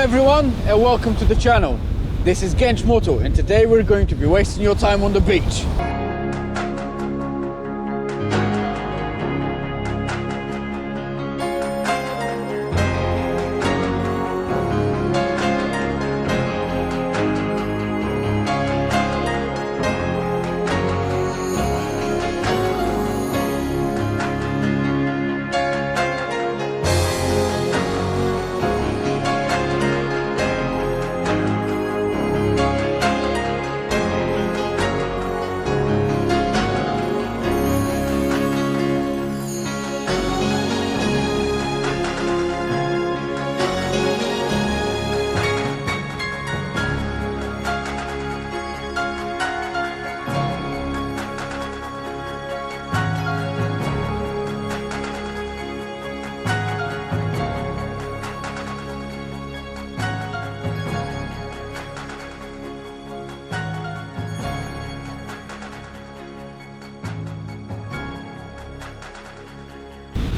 everyone and welcome to the channel. This is GenchoMoto and today we're going to be wasting your time on the beach.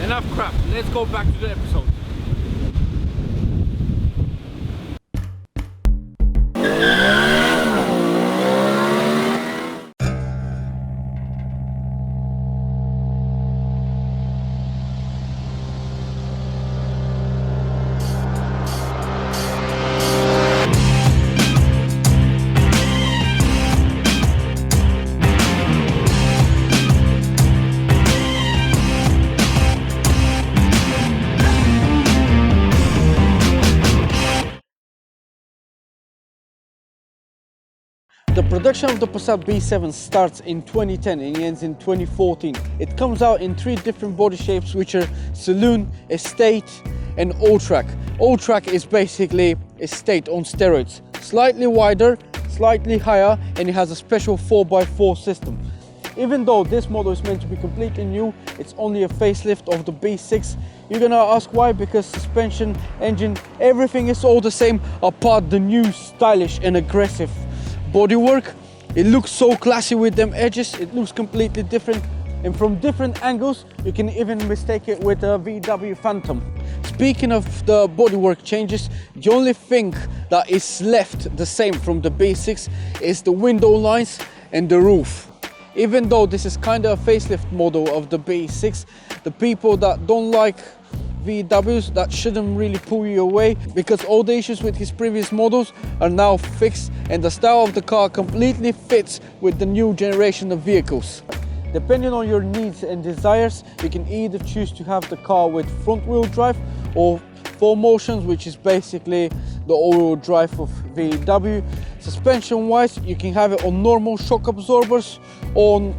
Enough crap, let's go back to the episode. The production of the Passat B7 starts in 2010 and ends in 2014. It comes out in 3 different body shapes, which are Saloon, Estate and All-Track. All-Track is basically Estate on steroids. Slightly wider, slightly higher, and it has a special 4x4 system. Even though this model is meant to be completely new, it's only a facelift of the B6. You're gonna ask why? Because suspension, engine, everything is all the same apart the new stylish and aggressive bodywork. It looks so classy with them edges. It looks completely different, and from different angles you can even mistake it with a VW Phantom. Speaking of the bodywork changes, the only thing that is left the same from the B6 is the window lines and the roof. Even though this is kind of a facelift model of the B6, the people that don't like VWs, that shouldn't really pull you away, because all the issues with his previous models are now fixed and the style of the car completely fits with the new generation of vehicles. Depending on your needs and desires, you can either choose to have the car with front wheel drive or 4 motions, which is basically the all-wheel drive of VW. Suspension wise, you can have it on normal shock absorbers or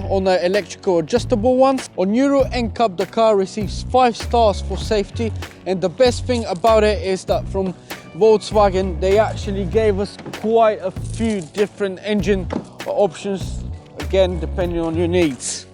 on the electrical adjustable ones. On Euro NCAP, the car receives 5 stars for safety, and the best thing about it is that from Volkswagen they actually gave us quite a few different engine options, again depending on your needs.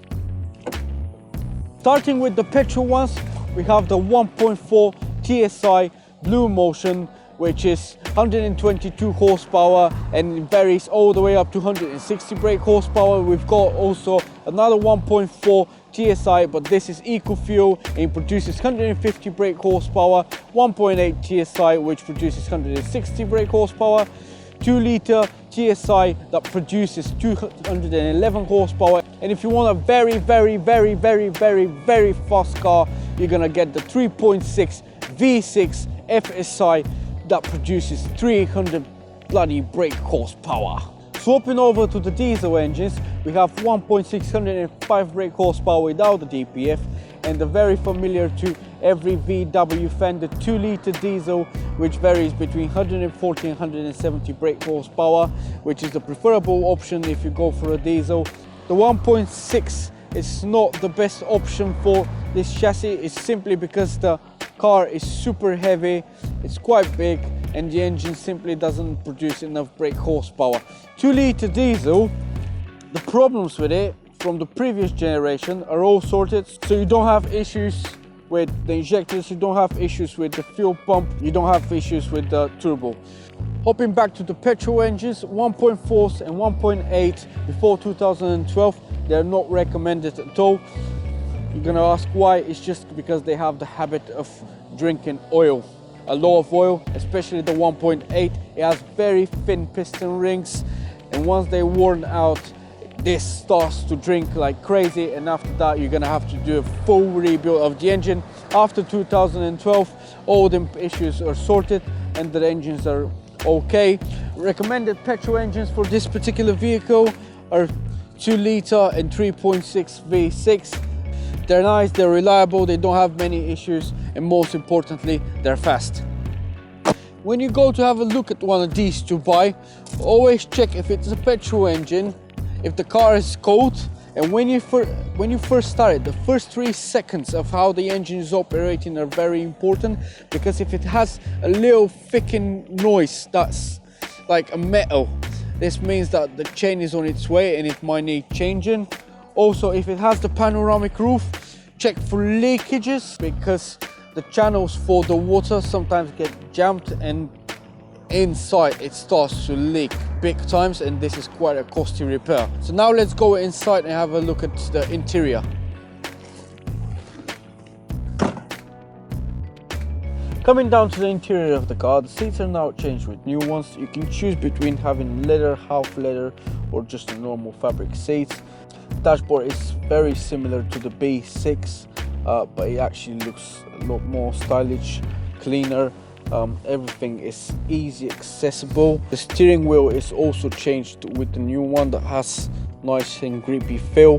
Starting with the petrol ones, we have the 1.4 TSI Blue Motion, which is 122 horsepower and it varies all the way up to 160 brake horsepower. We've got also another 1.4 TSI, but this is eco fuel and it produces 150 brake horsepower, 1.8 TSI which produces 160 brake horsepower, 2-litre TSI that produces 211 horsepower. And if you want a very fast car, you're gonna get the 3.6 V6 FSI that produces 300 bloody brake horsepower. Swapping over to the diesel engines, we have 1.605 brake horsepower without the DPF, and the very familiar to every VW fan, the 2-litre diesel, which varies between 140 and 170 brake horsepower, which is the preferable option if you go for a diesel. The 1.6 is not the best option for this chassis. It's simply because the car is super heavy, it's quite big, and the engine simply doesn't produce enough brake horsepower. 2-litre diesel, the problems with it from the previous generation are all sorted, so you don't have issues with the injectors, you don't have issues with the fuel pump, you don't have issues with the turbo. Hopping back to the petrol engines, 1.4s and 1.8 before 2012, they're not recommended at all. You're gonna ask why? It's just because they have the habit of drinking oil. a lot of oil, especially the 1.8. It has very thin piston rings, and once they're worn out, this starts to drink like crazy, and after that you're gonna have to do a full rebuild of the engine. After 2012, all the issues are sorted and the engines are okay. Recommended petrol engines for this particular vehicle are 2 litre and 3.6 V6. They're nice, they're reliable, they don't have many issues, and most importantly, they're fast. When you go to have a look at one of these to buy, always check if it's a petrol engine, if the car is cold, and when you first start it, the first 3 seconds of how the engine is operating are very important, because if it has a little thickened noise that's like a metal, this means that the chain is on its way and it might need changing. Also, if it has the panoramic roof, check for leakages, because the channels for the water sometimes get jammed and inside it starts to leak big times, and this is quite a costly repair. So now let's go inside and have a look at the interior. Coming down to the interior of the car, the seats are now changed with new ones. You can choose between having leather, half leather, or just a normal fabric seats. Dashboard is very similar to the B6, but it actually looks a lot more stylish, cleaner. Everything is easy accessible. The steering wheel is also changed with the new one that has nice and grippy feel.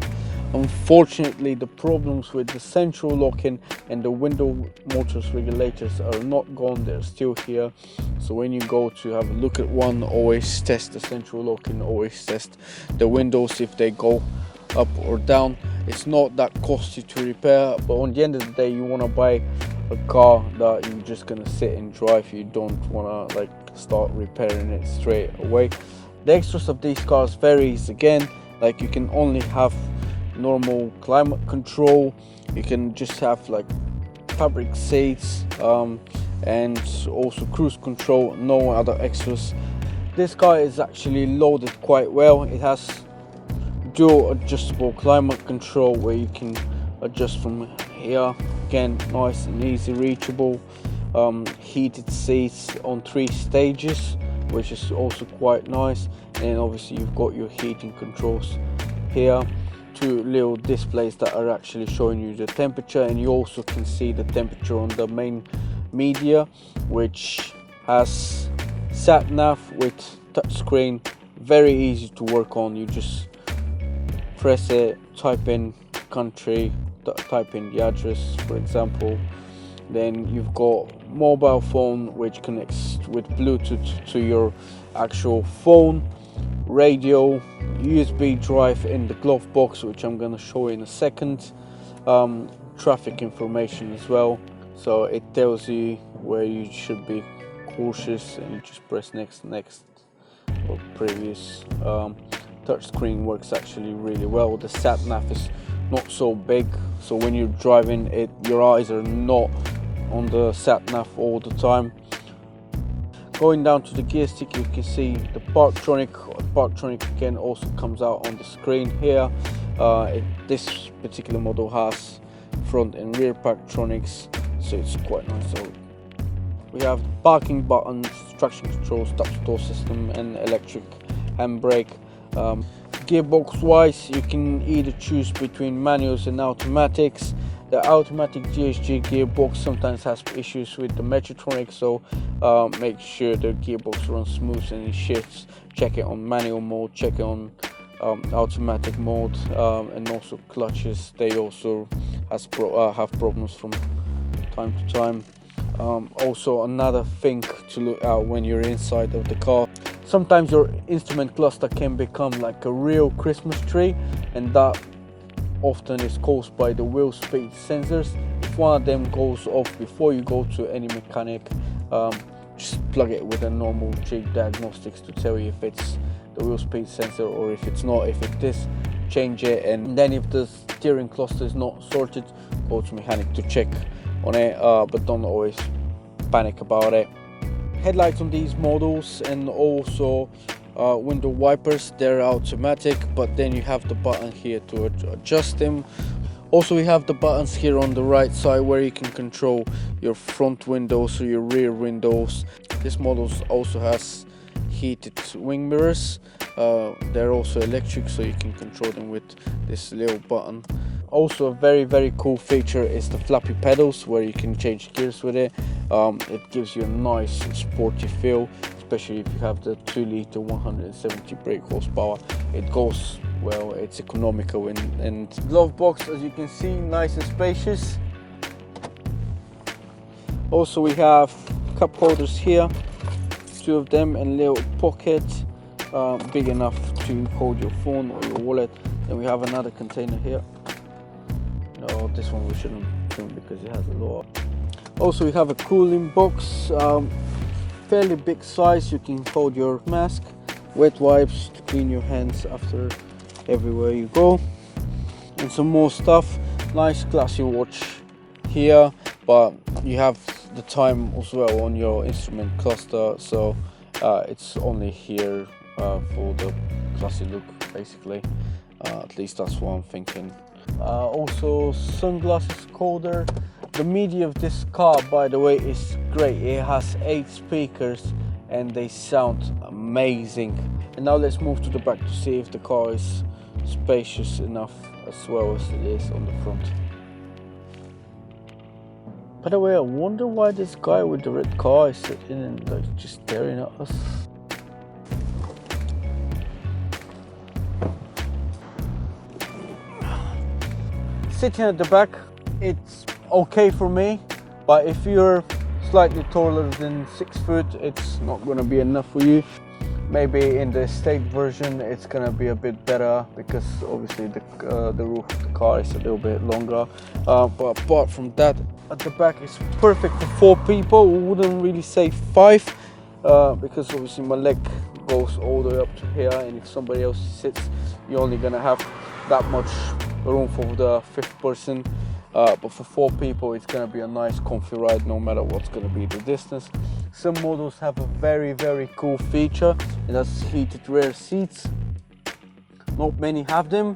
Unfortunately, the problems with the central locking and the window motors regulators are not gone, they're still here. So when you go to have a look at one, always test the central locking, always test the windows if they go up or down. It's not that costly to repair, but on the end of the day, you want to buy a car that you're just gonna sit and drive. You don't want to like start repairing it straight away. The extras of these cars varies again, like you can only have normal climate control, you can just have like fabric seats, and also cruise control, no other extras. This car is actually loaded quite well. It has dual adjustable climate control where you can adjust from here, again nice and easy reachable. Heated seats on 3 stages, which is also quite nice, and obviously you've got your heating controls here. 2 little displays that are actually showing you the temperature, and you also can see the temperature on the main media, which has sat nav with touchscreen, very easy to work on. You just press it, type in country, type in the address for example, then you've got mobile phone which connects with Bluetooth to your actual phone, radio, USB drive in the glove box, which I'm going to show in a second, traffic information as well, so it tells you where you should be cautious, and you just press next or previous. Touchscreen works actually really well. The sat nav is not so big, so when you're driving it, your eyes are not on the sat nav all the time. Going down to the gear stick, you can see the Parktronic. Parktronic again also comes out on the screen here. This particular model has front and rear Parktronics, so it's quite nice. So we have parking buttons, traction control, stop-start system, and electric handbrake. Gearbox wise, you can either choose between manuals and automatics. The automatic GSG gearbox sometimes has issues with the Mechatronic, so make sure the gearbox runs smooth and it shifts. Check it on manual mode, check it on automatic mode, and also clutches, they also have problems from time to time. Also another thing to look out when you're inside of the car, sometimes your instrument cluster can become like a real Christmas tree, and that often is caused by the wheel speed sensors. If one of them goes off before you go to any mechanic, just plug it with a normal jig diagnostics to tell you if it's the wheel speed sensor, or if it's not. If it is, change it, and then if the steering cluster is not sorted, go to mechanic to check on it, but don't always panic about it. Headlights on these models and also window wipers, they're automatic, but then you have the button here to adjust them. Also, we have the buttons here on the right side where you can control your front windows or your rear windows. This model also has heated wing mirrors. They're also electric, so you can control them with this little button. Also, a very cool feature is the flappy pedals where you can change gears with it. It gives you a nice sporty feel, especially if you have the 2-litre 170 brake horsepower. It goes well, it's economical, and glove box, as you can see, nice and spacious. Also, we have cup holders here, 2 of them, and little pocket big enough to hold your phone or your wallet. Then we have another container here. No, this one we shouldn't film because it has a lot. Also, we have a cooling box, fairly big size. You can hold your mask, wet wipes to clean your hands after everywhere you go, and some more stuff. Nice classy watch here, but you have the time as well on your instrument cluster, so it's only here for the classy look, basically. At least that's what I'm thinking. Also, sunglasses holder. The media of this car, by the way, is great. It has 8 speakers and they sound amazing. And now let's move to the back to see if the car is spacious enough as well as it is on the front. By the way, I wonder why this guy with the red car is sitting and like just staring at us. Sitting at the back, it's okay for me, but if you're slightly taller than 6 foot, it's not going to be enough for you. Maybe in the estate version it's going to be a bit better because obviously the roof of the car is a little bit longer, but apart from that, at the back is perfect for 4 people. We wouldn't really say 5 because obviously my leg goes all the way up to here, and if somebody else sits, you're only going to have that much room for the 5th person. But for 4 people, it's going to be a nice comfy ride no matter what's going to be the distance. Some models have a very cool feature, and that's heated rear seats. Not many have them,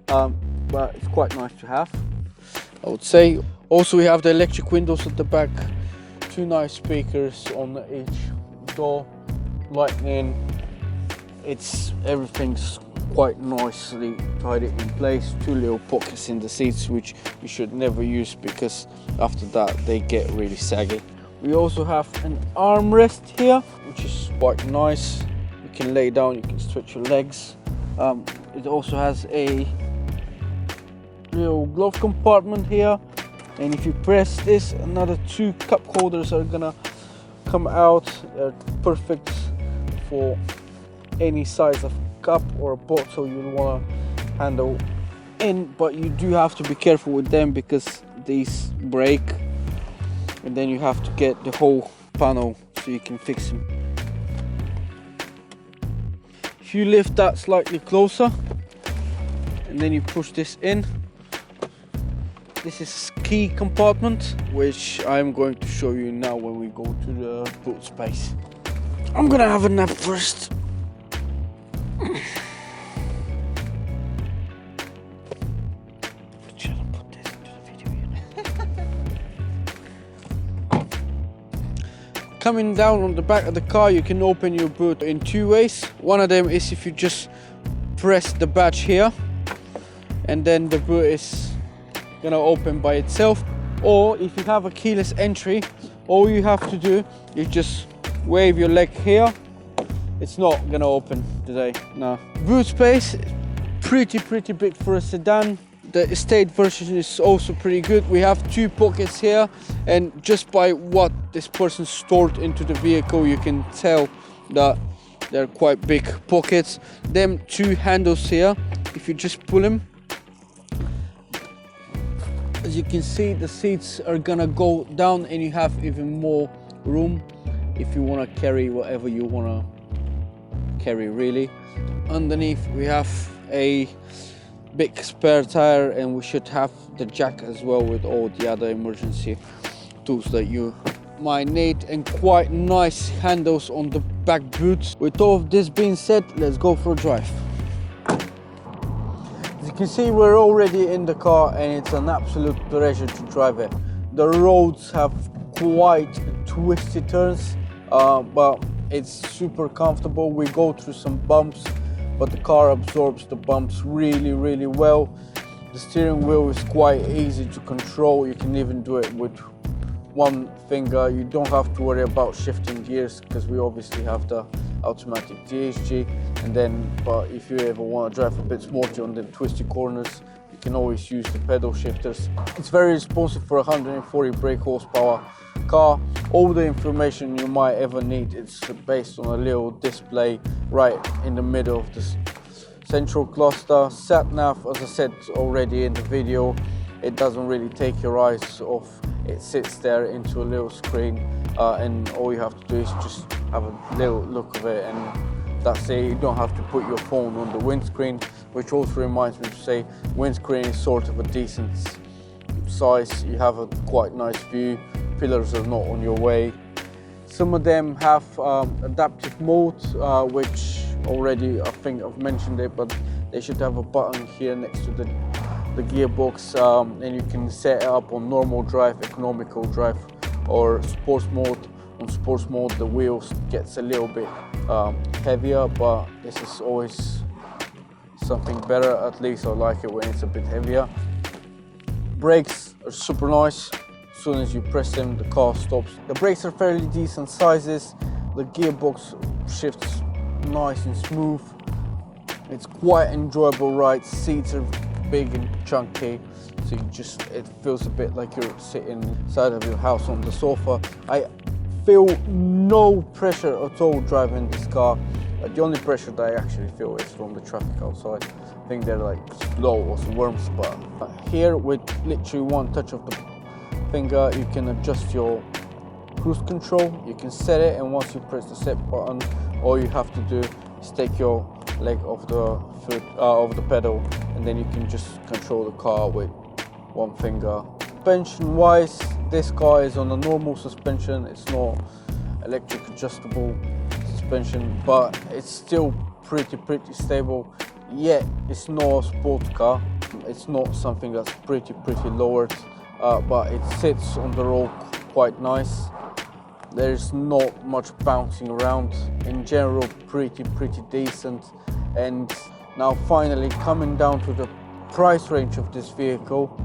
but it's quite nice to have, I would say. Also, we have the electric windows at the back, 2 nice speakers on each door, lightning. Everything's quite nicely tidy in place. 2 little pockets in the seats, which you should never use because after that they get really saggy. We also have an armrest here, which is quite nice. You can lay down, you can stretch your legs. It also has a little glove compartment here, and if you press this, another 2 cup holders are gonna come out. They're perfect for any size of cup or a bottle you want to handle in, but you do have to be careful with them because these break, and then you have to get the whole panel so you can fix them. If you lift that slightly closer and then you push this in, this is key compartment, which I'm going to show you now when we go to the boot space. I'm gonna have a nap first. Coming down on the back of the car, you can open your boot in 2 ways. One of them is if you just press the badge here, and then the boot is gonna open by itself. Or if you have a keyless entry, all you have to do is just wave your leg here. It's not gonna open today, no. Boot space, pretty big for a sedan. The estate version is also pretty good. We have 2 pockets here, and just by what this person stored into the vehicle, you can tell that they're quite big pockets. Them 2 handles here, if you just pull them, as you can see, the seats are gonna go down and you have even more room if you wanna carry whatever you wanna carry, really. Underneath we have a big spare tire, and we should have the jack as well with all the other emergency tools that you might need, and quite nice handles on the back boots. With all of this being said, let's go for a drive. As you can see we're already in the car and it's an absolute pleasure to drive it. The roads have quite twisty turns, but it's super comfortable. We go through some bumps, but the car absorbs the bumps really well. The steering wheel is quite easy to control. You can even do it with one finger. You don't have to worry about shifting gears because we obviously have the automatic DHG. And then, but if you ever want to drive a bit sporty on the twisty corners, you can always use the pedal shifters. It's very responsive for a 140 brake horsepower car. All the information you might ever need is based on a little display right in the middle of this central cluster. Sat nav, as I said already in the video, it doesn't really take your eyes off. It sits there into a little screen, and all you have to do is just have a little look of it, and that's it. You don't have to put your phone on the windscreen, which also reminds me to say windscreen is sort of a decent size. You have a quite nice view. Pillars are not on your way. Some of them have adaptive mode, which already I think I've mentioned it, but they should have a button here next to the gearbox, and you can set it up on normal drive, economical drive, or sports mode. On sports mode the wheels gets a little bit heavier, but this is always something better. At least I like it when it's a bit heavier. Brakes are super nice. As soon as you press them, the car stops. The brakes are fairly decent sizes. The gearbox shifts nice and smooth. It's quite enjoyable ride. Seats are big and chunky, so it feels a bit like you're sitting inside of your house on the sofa. I feel no pressure at all driving this car. The only pressure that I actually feel is from the traffic outside. I think they're like slow or worms, but here with literally one touch of the finger you can adjust your cruise control. You can set it, and once you press the set button, all you have to do is take your leg off the foot, of the pedal, and then you can just control the car with one finger. Suspension wise, this car is on a normal suspension. It's not electric adjustable suspension, but it's still pretty stable. Yet it's not a sports car. It's not something that's pretty lowered, but it sits on the road quite nice. There's not much bouncing around. In general, pretty decent. And now finally coming down to the price range of this vehicle.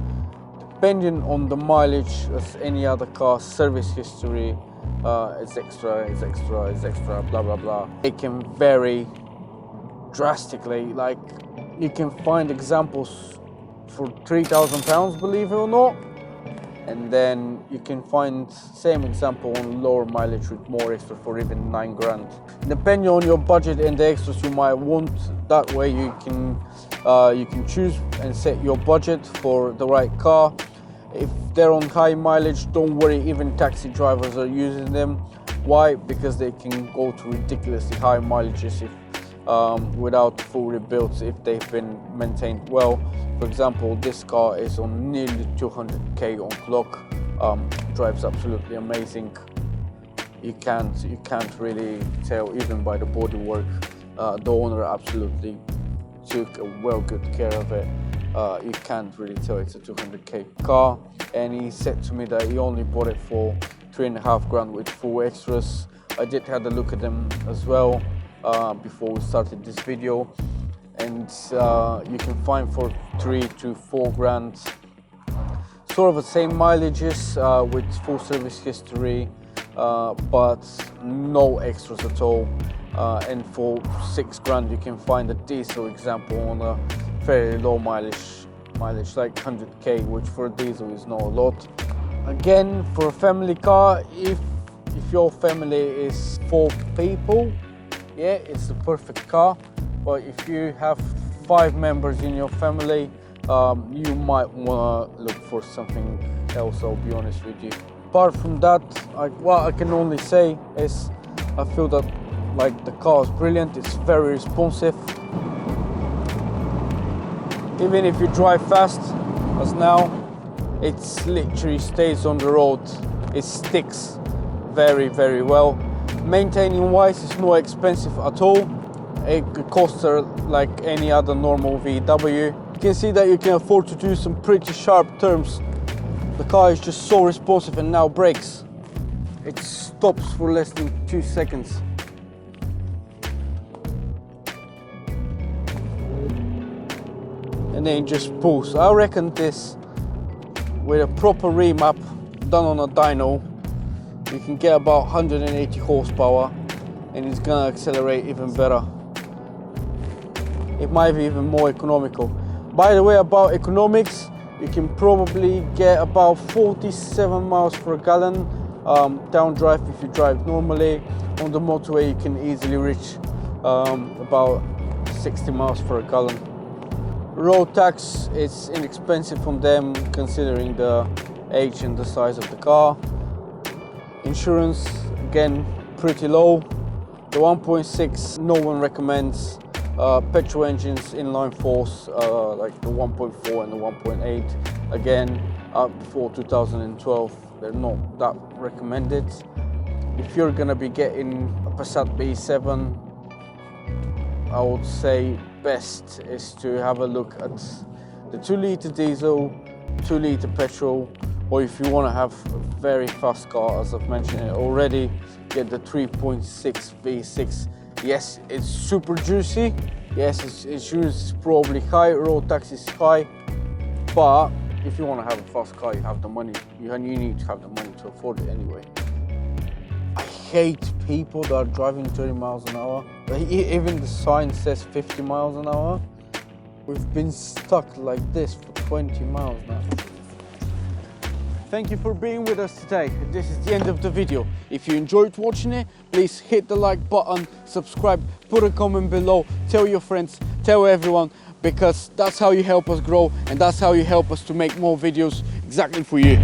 Depending on the mileage, as any other car, service history, it's extra, blah blah. It can vary drastically. Like, you can find examples for £3,000, believe it or not. And then you can find same example on lower mileage with more extra for even 9 grand. Depending on your budget and the extras you might want, that way you can choose and set your budget for the right car. If they're on high mileage, don't worry, even taxi drivers are using them. Why? Because they can go to ridiculously high mileages if without full rebuilds, if they've been maintained well. For example, this car is on nearly 200k on clock. Drives absolutely amazing. You can't really tell even by the bodywork. The owner absolutely took a well good care of it. You can't really tell it's a 200k car. And he said to me that he only bought it for 3.5 grand with full extras. I did have a look at them as well before we started this video, and you can find for 3 to 4 grand sort of the same mileages with full service history, but no extras at all. And for 6 grand you can find a diesel example on a very low mileage like 100k, which for a diesel is not a lot. Again, for a family car, if your family is 4 people, yeah, it's the perfect car. But if you have 5 members in your family, you might want to look for something else, I'll be honest with you. Apart from that, what I can only say is I feel that like the car is brilliant. It's very responsive. Even if you drive fast, as now, it literally stays on the road. It sticks very well. Maintaining wise, it's not expensive at all. It costs like any other normal VW. can see that you can afford to do some pretty sharp turns. The car is just so responsive and now brakes. It stops for less than 2 seconds. And then just pulls. I reckon this, with a proper remap done on a dyno, you can get about 180 horsepower and it's gonna accelerate even better. It might be even more economical. By the way, about economics, you can probably get about 47 miles per gallon down drive if you drive normally. On the motorway you can easily reach about 60 miles per gallon. Road tax is inexpensive from them considering the age and the size of the car. Insurance, again, pretty low. The 1.6 no one recommends. Petrol engines, inline fours, like the 1.4 and the 1.8, again, before 2012, they're not that recommended. If you're gonna be getting a Passat B7, I would say best is to have a look at the 2-litre diesel, 2-litre petrol, or if you want to have a very fast car, as I've mentioned it already, get the 3.6 V6. Yes, it's super juicy. Yes, its insurance is probably high, road tax is high, but if you want to have a fast car, you have the money. You need to have the money to afford it anyway. I hate people that are driving 30 miles an hour. Even the sign says 50 miles an hour. We've been stuck like this for 20 miles now. Thank you for being with us today. This is the end of the video. If you enjoyed watching it, please hit the like button, subscribe, put a comment below, tell your friends, tell everyone, because that's how you help us grow and that's how you help us to make more videos exactly for you.